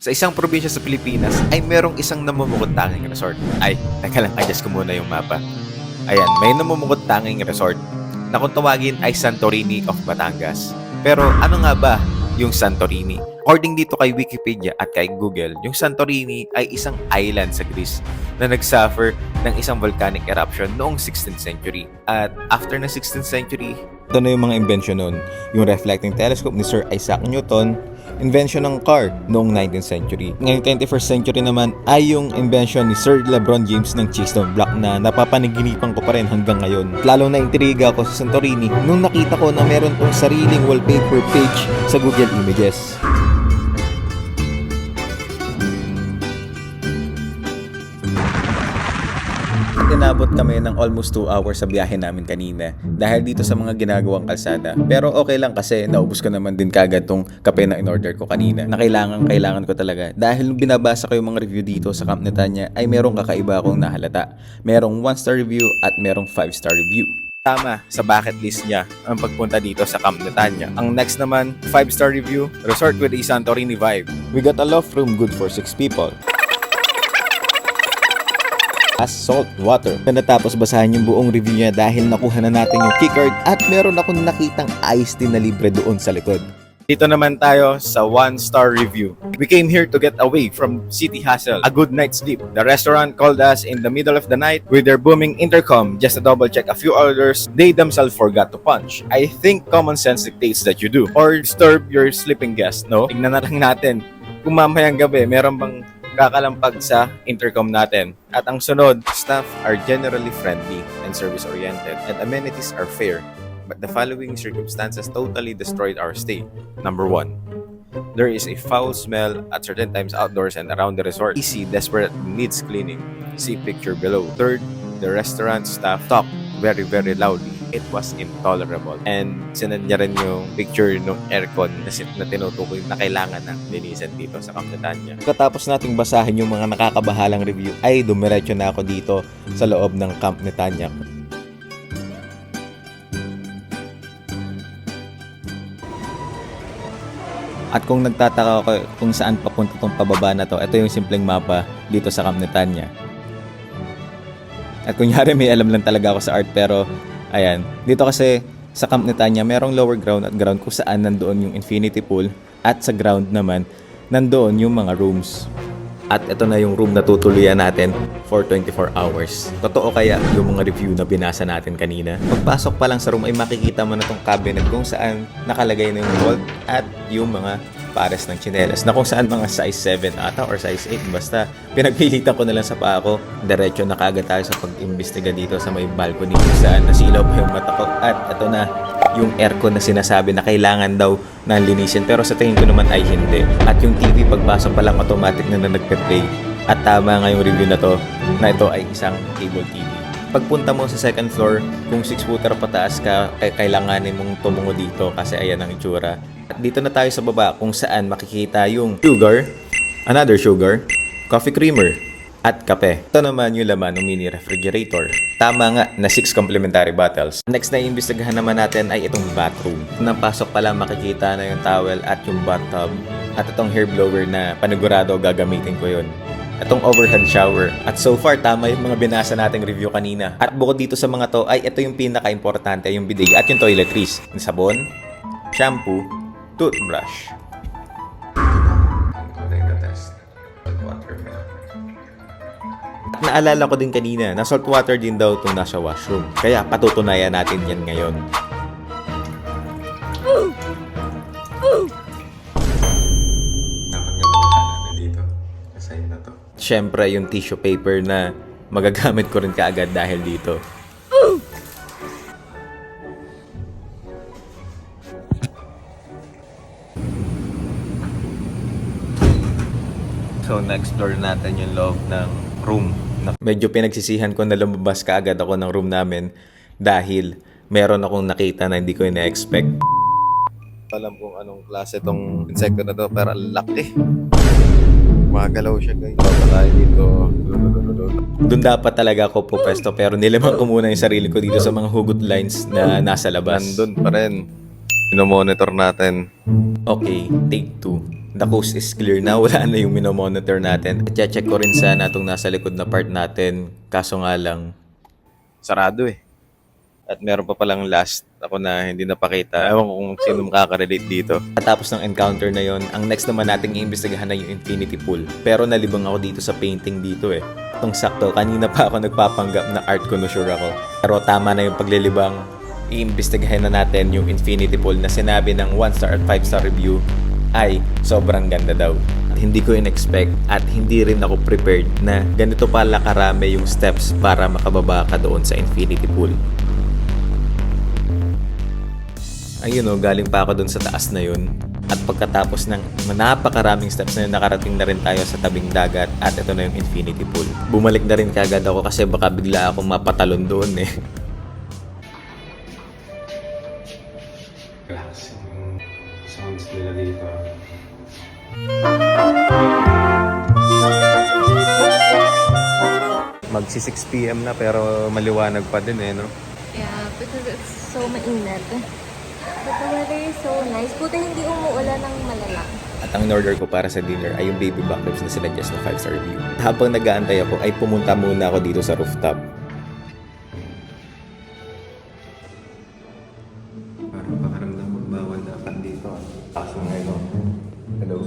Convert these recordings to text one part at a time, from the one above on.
Sa isang probinsya sa Pilipinas ay merong isang namumukod-tanging resort. Ay, teka lang, adjust ko muna yung mapa. Ayan, may namumukod-tanging resort na kung tawagin ay Santorini of Batangas. Pero ano nga ba yung Santorini? According dito kay Wikipedia at kay Google, yung Santorini ay isang island sa Greece na nagsuffer ng isang volcanic eruption noong 16th century. At after na 16th century, ito na yung mga invention nun. Yung reflecting telescope ni Sir Isaac Newton, invention ng car noong 19th century. Ngayong 21st century naman ay yung invention ni Sir LeBron James ng Keystone Block na napapanaginipan ko pa rin hanggang ngayon. Lalong na-intriga ako sa Santorini nung nakita ko na meron tong sariling wallpaper page sa Google Images. Inabot kami ng almost 2 hours sa biyahe namin kanina dahil dito sa mga ginagawang kalsada. Pero okay lang kasi naubos ko naman din kagad tong kape na in-order ko kanina na kailangan ko talaga. Dahil nung binabasa ko yung mga review dito sa Camp Netanya ay merong kakaiba akong nahalata. Merong 1-star review at merong 5-star review. Tama sa bucket list niya ang pagpunta dito sa Camp Netanya. Ang next naman, 5-star review, resort with a Santorini vibe. We got a loft room good for 6 people. As salt water. Natapos basahin yung buong review niya dahil nakuha na natin yung keycard at meron akong nakitang iced tea na libre doon sa likod. Dito naman tayo sa 1-star review. We came here to get away from city hustle, a good night's sleep. The restaurant called us in the middle of the night with their booming intercom just to double check a few orders they themselves forgot to punch. I think common sense dictates that you do or disturb your sleeping guest, no? Tignan na lang natin kung mamayang gabi meron bang kakalampag sa intercom natin. At ang sunod, staff are generally friendly and service-oriented and amenities are fair. But the following circumstances totally destroyed our stay. Number 1. There is a foul smell at certain times outdoors and around the resort. EC desperate needs cleaning. See picture below. Third, the restaurant staff talk very loudly. It was intolerable. And sinad niya rin yung picture ng aircon na tinutukoy na kailangan ng linisan dito sa Camp Netanya. Katapos nating basahin yung mga nakakabahalang review, ay dumiretso na ako dito sa loob ng Camp Netanya. At kung nagtataka ako kung saan papunta tong pababa na to, ito yung simpleng mapa dito sa Camp Netanya. At kunyari may alam lang talaga ako sa art pero ayan, dito kasi sa Camp Netanya merong lower ground at ground kung saan nandoon yung infinity pool at sa ground naman nandoon yung mga rooms. At ito na yung room na tutuluyan natin for 24 hours. Totoo kaya yung mga review na binasa natin kanina? Pagpasok pa lang sa room ay makikita mo na tong cabinet kung saan nakalagay na yung vault at yung mga pares ng tsinelas na kung saan mga size 7 ata or size 8. Basta pinagpilitan ko na lang sa paa ko. Diretso na kaagad tayo sa pag-imbestiga dito sa may balcony kung saan nasilaw pa yung mata ko. At ito na yung aircon na sinasabi na kailangan daw na linisin pero sa tingin ko naman ay hindi. At yung TV pagpasok pa lang automatic na nagpe-play. At tama nga yung review na to na ito ay isang cable TV. Pagpunta mo sa second floor, kung 6 footer pataas ka, ay kailanganin mong tumungo dito kasi ayan ang itsura. At dito na tayo sa baba kung saan makikita yung sugar, another sugar, coffee creamer, at kape. Ito naman yung laman ng mini refrigerator. Tama nga na 6 complimentary bottles. Next na iimbestigahan naman natin ay itong bathroom. Nang pasok pa lang makikita na yung towel at yung bathtub. At itong hair blower na panigurado gagamitin ko yun. Itong overhead shower. At so far, tama yung mga binasa nating review kanina. At bukod dito sa mga to, ay ito yung pinaka-importante, yung bidet at yung toiletries. Yung sabon, shampoo, toothbrush. At naalala ko din kanina na salt water din daw itong nasa washroom. Kaya patutunayan natin yan ngayon. Siyempre, yung tissue paper na magagamit ko rin kaagad dahil dito. So, na-explore natin yung loob ng room. Medyo pinagsisihan ko na lumabas kaagad ako ng room namin dahil meron akong nakita na hindi ko ina-expect. Alam kung anong klase tong insekto na to, pero laki. Magalaw siya guys. Baba tayo dito. Doon dapat talaga ako pupesto pero nilaman ko muna yung sarili ko dito sa mga hugot lines na nasa labas. Nandun pa rin. Pinomonitor natin. Okay, take 2. The coast is clear na, wala na yung minomonitor natin. At check ko rin sana itong nasa likod na part natin. Kaso nga lang, sarado eh. At meron pa palang last ako na hindi napakita. Ewan ko kung sino makaka-relate dito. At tapos ng encounter na yon, ang next naman nating iimbestigahan na yung infinity pool. Pero nalibang ako dito sa painting dito eh. Itong sakto, kanina pa ako nagpapanggap na art connoisseur ako. Pero tama na yung paglilibang. Iimbestigahan na natin yung infinity pool na sinabi ng 1-star at 5-star review ay sobrang ganda daw. Hindi ko in-expect at hindi rin ako prepared na ganito pala karami yung steps para makababa ka doon sa infinity pool. Ayun o, galing pa ako dun sa taas na yun. At pagkatapos ng napakaraming steps na yun, nakarating na rin tayo sa tabing dagat at ito na yung infinity pool. Bumalik na rin kagad ako kasi baka bigla akong mapatalon doon eh. Relax yung sounds nila dito. Magsi 6 PM na pero maliwanag pa din eh, no? Yeah, because it's so mainit. But the weather is so nice. Buti hindi umuulan ng malala. At ang in-order ko para sa dinner ay yung baby back ribs na sinuggest na 5-star review. Habang nag-aantay ako ay pumunta muna ako dito sa rooftop. Parang pakaramdam ko bawal dapat dito. Kaso nga ito. Hello?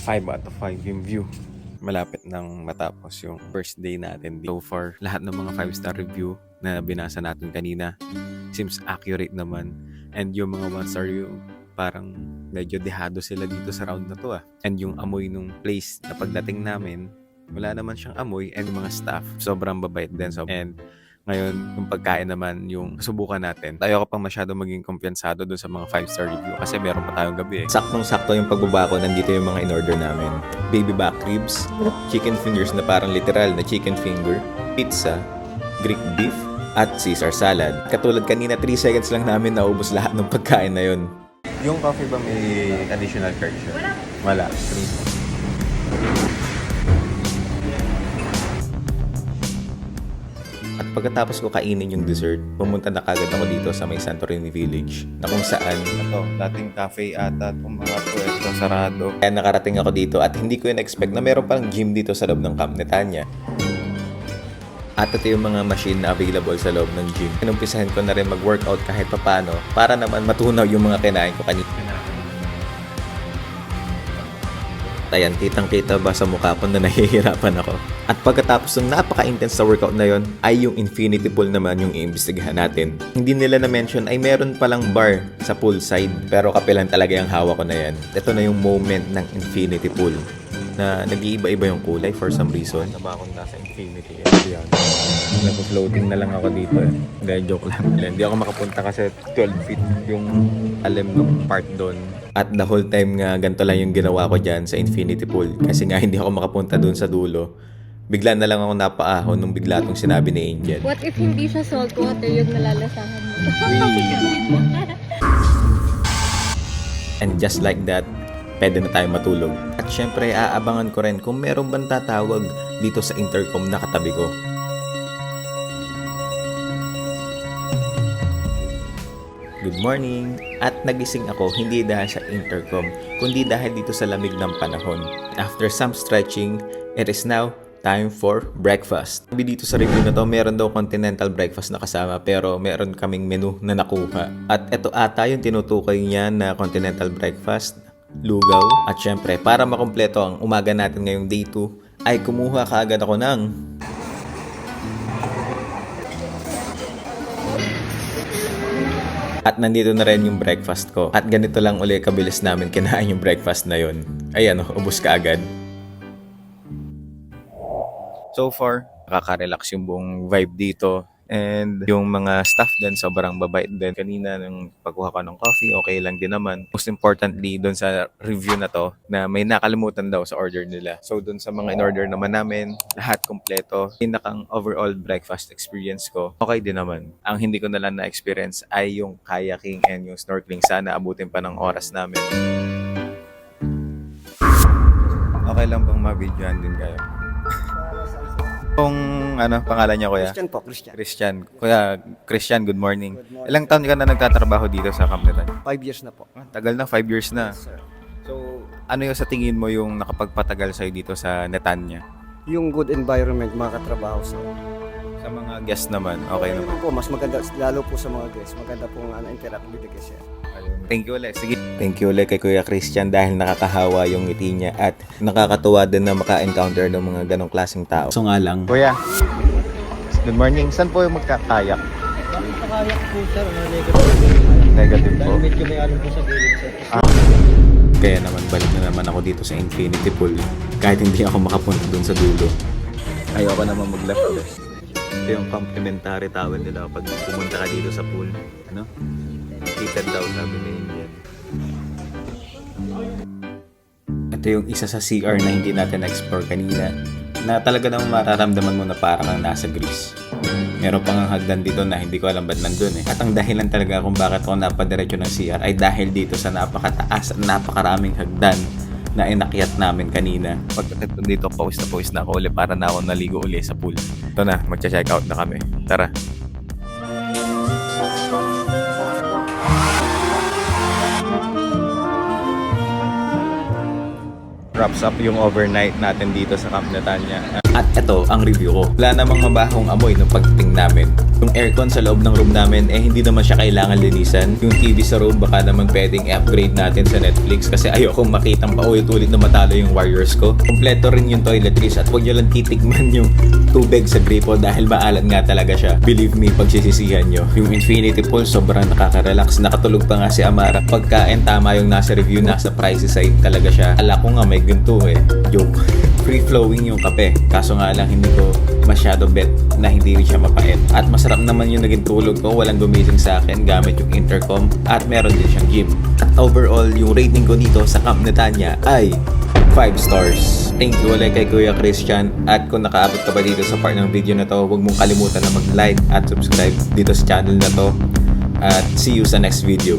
Five out of 5 yung view. Malapit nang matapos yung first day natin. So far, lahat ng mga 5-star review na binasa natin kanina seems accurate naman. And yung mga 1-star review, parang medyo dehado sila dito sa round na to ah. And yung amoy nung place na pagdating namin, wala naman siyang amoy. And yung mga staff, sobrang babait din. And ngayon, yung pagkain naman, yung subukan natin. Tayo ko pang masyado maging kumpiyansado dun sa mga 5-star review kasi meron pa tayong gabi eh. Saktong-sakto yung pagbaba ko, nandito yung mga in-order namin. Baby back ribs, chicken fingers na parang literal na chicken finger, pizza, Greek beef, at Caesar salad. Katulad kanina, 3 seconds lang namin naubos lahat ng pagkain na yun. Yung coffee ba may additional charge siya? Wala. At pagkatapos ko kainin yung dessert, pumunta na kagad ako dito sa may Santorini Village na kung saan ito, dating cafe ata itong mga pwesto sarado. Kaya nakarating ako dito at hindi ko in-expect na meron palang gym dito sa loob ng Camp Netanya. At ito yung mga machine na available sa loob ng gym. Inumpisahan ko na rin mag-workout kahit papano para naman matunaw yung mga kinain ko kanina. Ayan, kitang-kita ba sa mukha ko na nahihirapan ako. At pagkatapos ng napaka-intense sa workout na yon, ay yung infinity pool naman yung iimbestigahan natin. Hindi nila na-mention ay meron palang bar sa poolside, pero kapilan talaga yung hawak ko na yan. Ito na yung moment ng infinity pool na nag-iiba-iba yung kulay for some reason. Naba akong nasa infinity yan. Nag-floating na lang ako dito eh. Gaya joke lang. Hindi ako makapunta kasi 12 feet yung alim ng part doon. At the whole time nga, ganito lang yung ginawa ko dyan sa infinity pool. Kasi nga hindi ako makapunta doon sa dulo. Bigla na lang ako napaahon nung bigla itong sinabi ni Angel. What if hindi siya salt water yung nalalasahan mo? And just like that, pwede na tayo matulog. At syempre, aabangan ko rin kung meron bang tatawag dito sa intercom na katabi ko. Good morning! At nagising ako hindi dahil sa intercom, kundi dahil dito sa lamig ng panahon. After some stretching, it is now time for breakfast. Sabi dito sa review na to, meron daw continental breakfast na kasama pero meron kaming menu na nakuha. At ito ata yung tinutukoy niya na continental breakfast, lugaw. At syempre, para makumpleto ang umaga natin ngayong day 2, ay kumuha kaagad ako ng at nandito na rin yung breakfast ko. At ganito lang uli kabilis namin kinain yung breakfast na yun. Ayan o, ubos ka agad. So far, nakaka-relax yung buong vibe dito. And yung mga staff din, sobrang babait din. Kanina nung pagkuha ko ng coffee, okay lang din naman. Most importantly, doon sa review na to, na may nakalimutan daw sa order nila. So doon sa mga in-order naman namin, lahat kompleto. Pinakang overall breakfast experience ko, okay din naman. Ang hindi ko na lang na-experience ay yung kayaking and yung snorkeling. Sana abutin pa ng oras namin. Okay lang bang ma-videoan din kayo? Kung pangalan niya kuya? Christian po, Christian. Christian. Kuya, Christian, good morning. Ilang taon ka na nagtatrabaho dito sa Camp Netan? 5 years na po. Tagal na, 5 years na. Sir. So, ano yung sa tingin mo yung nakapagpatagal sa'yo dito sa Netanya? Yung good environment, mga katrabaho sa Sa mga guests naman, okay naman. po, mas maganda, lalo po sa mga guests, maganda pong interact with the guests. Thank you ulit. Sige. Thank you ulit kay Kuya Christian dahil nakakahawa yung ngiti niya at nakakatuwa din na maka-encounter ng mga ganong klaseng tao. So nga lang. Kuya, good morning. Saan po yung magkakayak? Pakayak po sir, Negative po. medyo may alon po sa gilid sir. Kaya naman balik na naman ako dito sa Infinity Pool kahit hindi ako makapunta dun sa dulo. Ayoko naman mag-left left. Ito yung complimentary towel nila pag pumunta ka dito sa pool. Ano? Heated daw sabi ni Indian. Ito yung isa sa CR na hindi natin na-explore kanina na talaga namang mararamdaman mo na parang kang nasa Greece. Meron pang hagdan dito na hindi ko alam ba't nandun eh. At ang dahilan talaga kung bakit ako napadiretso ng CR ay dahil dito sa napakataas at napakaraming hagdan na inakyat namin kanina. Pagkakit dito, pawis na ako ulit para na ako naligo ulit sa pool. Ito na, magcha-check out na kami. Tara. Wraps up yung overnight natin dito sa Camp Netanya. At ito ang review ko. Wala namang mabahong amoy nung pagdating namin. Yung aircon sa loob ng room namin hindi naman siya kailangan linisan. Yung TV sa room baka naman pwedeng i-upgrade natin sa Netflix kasi ayokong makitang paulit-ulit na matalo yung Warriors ko. Kompleto rin yung toiletries at huwag nyo lang titikman yung tubig sa gripo dahil maalat nga talaga siya. Believe me, pagsisisihan nyo. Yung Infinity Pool sobrang nakaka-relax. Nakatulog pa nga si Amara. Pagkain tama yung nasa review, nasa pricey side talaga siya. Ala ko nga may ganito eh. Joke. Free-flowing yung kape. Kaso nga lang hindi ko masyado bet na hindi rin siya mapait. At masarap naman yung naging tulog ko. Walang gumising sa akin gamit yung intercom. At meron din siyang gym. At overall, yung rating ko dito sa Camp Netanya ay 5 stars. Thank you ulit kay Kuya Christian. At kung nakaabot ka ba dito sa part ng video na to, huwag mong kalimutan na mag-like at subscribe dito sa channel na to. At see you sa next video.